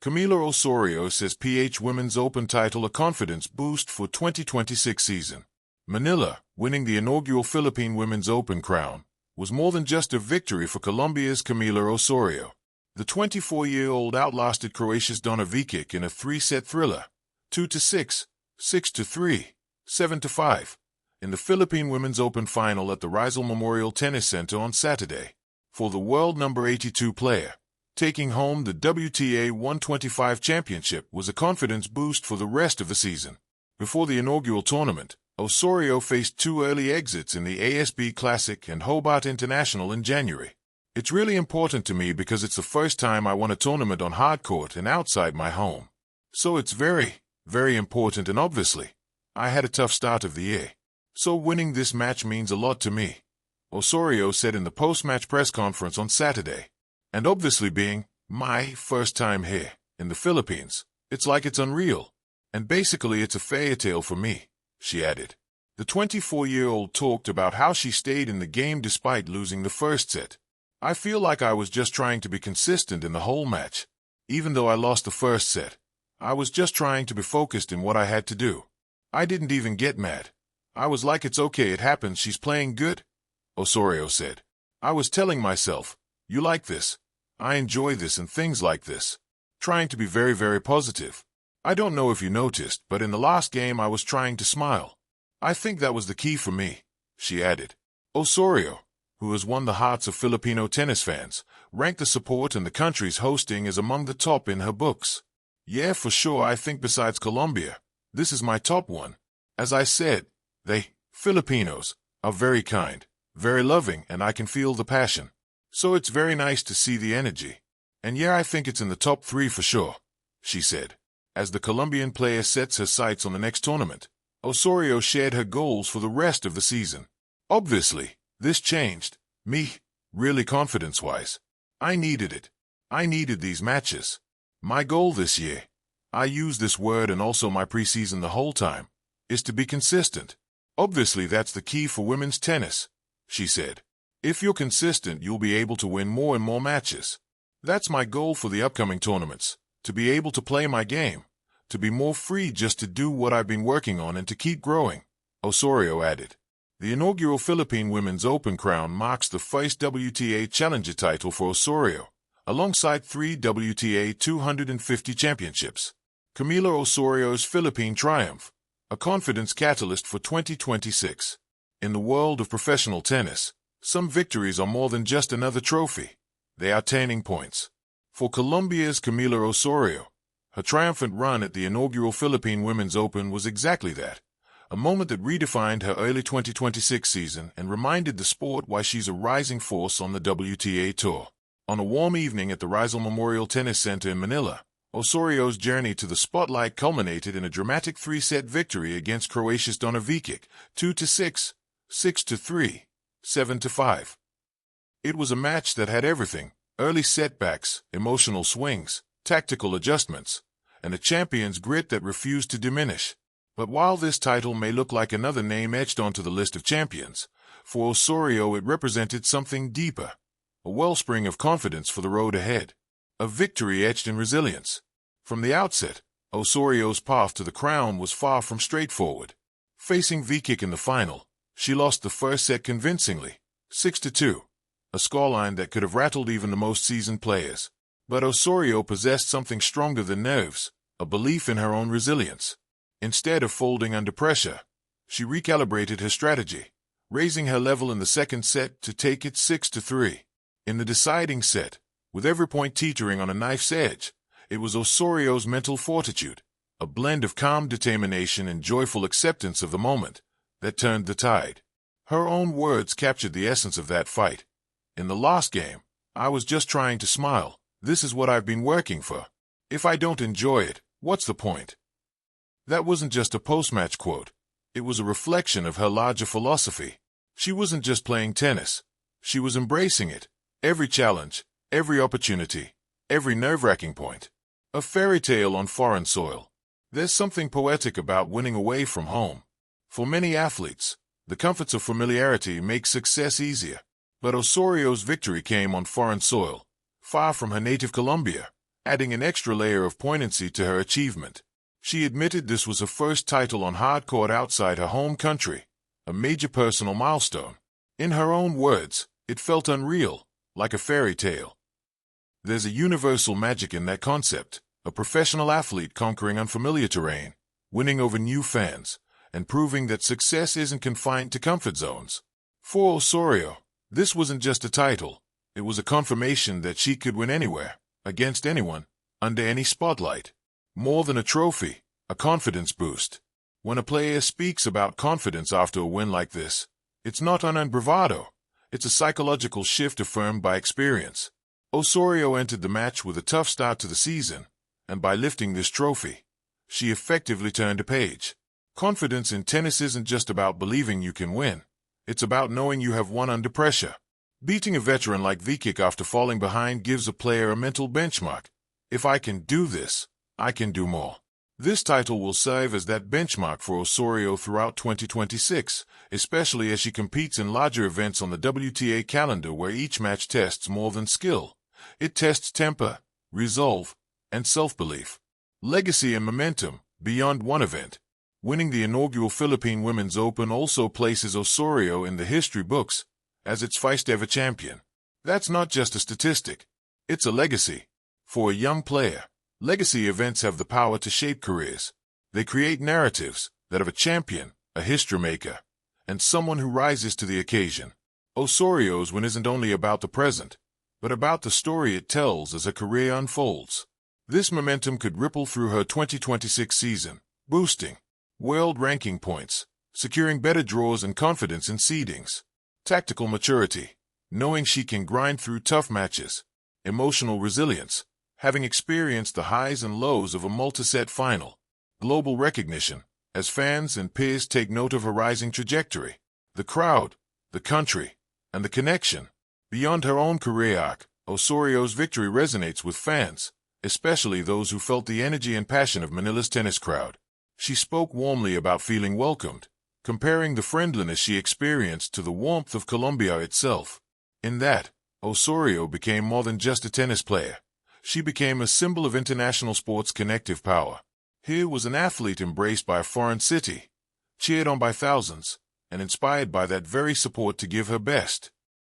Camila Osorio says PH Women's Open title a confidence boost for 2026 season. Manila, winning the inaugural Philippine Women's Open crown, was more than just a victory for Colombia's Camila Osorio. The 24-year-old outlasted Croatia's Donna Vekic in a three-set thriller, 2-6, 6-3, 7-5, in the Philippine Women's Open final at the Rizal Memorial Tennis Center on Saturday. For the world number 82 player, taking home the WTA 125 championship was a confidence boost for the rest of the season. Before the inaugural tournament, Osorio faced two early exits in the ASB Classic and Hobart International in January. It's really important to me because it's the first time I won a tournament on hardcourt and outside my home. So it's very, very important, and obviously, I had a tough start of the year. So winning this match means a lot to me, Osorio said in the post-match press conference on Saturday. And obviously being my first time here in the Philippines, it's like it's unreal. And basically it's a fairy tale for me, she added. The 24-year-old talked about how she stayed in the game despite losing the first set. I feel like I was just trying to be consistent in the whole match. Even though I lost the first set, I was just trying to be focused in what I had to do. I didn't even get mad. I was like, it's okay, it happens, she's playing good, Osorio said. I was telling myself, you like this, I enjoy this, and things like this. Trying to be very, very positive. I don't know if you noticed, but in the last game I was trying to smile. I think that was the key for me, she added. Osorio, who has won the hearts of Filipino tennis fans, ranked the support and the country's hosting as among the top in her books. Yeah, for sure, I think besides Colombia, this is my top one. As I said, they, Filipinos, are very kind, very loving, and I can feel the passion. So it's very nice to see the energy. And yeah, I think it's in the top 3 for sure, she said. As the Colombian player sets her sights on the next tournament, Osorio shared her goals for the rest of the season. Obviously, this changed me, really confidence-wise. I needed it. I needed these matches. My goal this year, I use this word and also my preseason the whole time, is to be consistent. Obviously that's the key for women's tennis, she said. If you're consistent, you'll be able to win more and more matches. That's my goal for the upcoming tournaments, to be able to play my game, to be more free just to do what I've been working on and to keep growing, Osorio added. The inaugural Philippine Women's Open crown marks the first WTA Challenger title for Osorio, alongside 3 WTA 250 championships. Camila Osorio's Philippine triumph, a confidence catalyst for 2026. In the world of professional tennis, some victories are more than just another trophy. They are turning points. For Colombia's Camila Osorio, her triumphant run at the inaugural Philippine Women's Open was exactly that, a moment that redefined her early 2026 season and reminded the sport why she's a rising force on the WTA Tour. On a warm evening at the Rizal Memorial Tennis Center in Manila, Osorio's journey to the spotlight culminated in a dramatic 3-set victory against Croatia's Donna Vekic, 2-6, 6-3, 7-5. It was a match that had everything: early setbacks, emotional swings, tactical adjustments, and a champion's grit that refused to diminish. But while this title may look like another name etched onto the list of champions, for Osorio it represented something deeper, a wellspring of confidence for the road ahead, a victory etched in resilience. From the outset, Osorio's path to the crown was far from straightforward. Facing Vekic in the final, she lost the first set convincingly, 6-2, a scoreline that could have rattled even the most seasoned players. But Osorio possessed something stronger than nerves, a belief in her own resilience. Instead of folding under pressure, she recalibrated her strategy, raising her level in the second set to take it 6-3. In the deciding set, with every point teetering on a knife's edge, it was Osorio's mental fortitude, a blend of calm determination and joyful acceptance of the moment, that turned the tide. Her own words captured the essence of that fight. In the last game, I was just trying to smile. This is what I've been working for. If I don't enjoy it, what's the point? That wasn't just a post-match quote. It was a reflection of her larger philosophy. She wasn't just playing tennis. She was embracing it. Every challenge, every opportunity, every nerve-wracking point. A fairy tale on foreign soil. There's something poetic about winning away from home. For many athletes, the comforts of familiarity make success easier. But Osorio's victory came on foreign soil, far from her native Colombia, adding an extra layer of poignancy to her achievement. She admitted this was her first title on hard court outside her home country, a major personal milestone. In her own words, it felt unreal, like a fairy tale. There's a universal magic in that concept, a professional athlete conquering unfamiliar terrain, winning over new fans, and proving that success isn't confined to comfort zones. For Osorio, this wasn't just a title, it was a confirmation that she could win anywhere, against anyone, under any spotlight. More than a trophy, a confidence boost. When a player speaks about confidence after a win like this, it's not unearned bravado, it's a psychological shift affirmed by experience. Osorio entered the match with a tough start to the season, and by lifting this trophy, she effectively turned a page. Confidence in tennis isn't just about believing you can win, it's about knowing you have won under pressure. Beating a veteran like Vikic after falling behind gives a player a mental benchmark. If I can do this, I can do more. This title will serve as that benchmark for Osorio throughout 2026, especially as she competes in larger events on the WTA calendar where each match tests more than skill. It tests temper, resolve, and self-belief. Legacy and momentum, beyond one event. Winning the inaugural Philippine Women's Open also places Osorio in the history books as its first-ever champion. That's not just a statistic, it's a legacy. For a young player, legacy events have the power to shape careers. They create narratives that of a champion, a history maker, and someone who rises to the occasion. Osorio's win isn't only about the present, but about the story it tells as her career unfolds. This momentum could ripple through her 2026 season, boosting world ranking points, securing better draws and confidence in seedings. Tactical maturity, knowing she can grind through tough matches. Emotional resilience, having experienced the highs and lows of a multi-set final. Global recognition, as fans and peers take note of her rising trajectory. The crowd, the country, and the connection. Beyond her own career arc, Osorio's victory resonates with fans, especially those who felt the energy and passion of Manila's tennis crowd. She spoke warmly about feeling welcomed, comparing the friendliness she experienced to the warmth of Colombia itself. In that, Osorio became more than just a tennis player. She became a symbol of international sports' connective power. Here was an athlete embraced by a foreign city, cheered on by thousands, and inspired by that very support to give her best.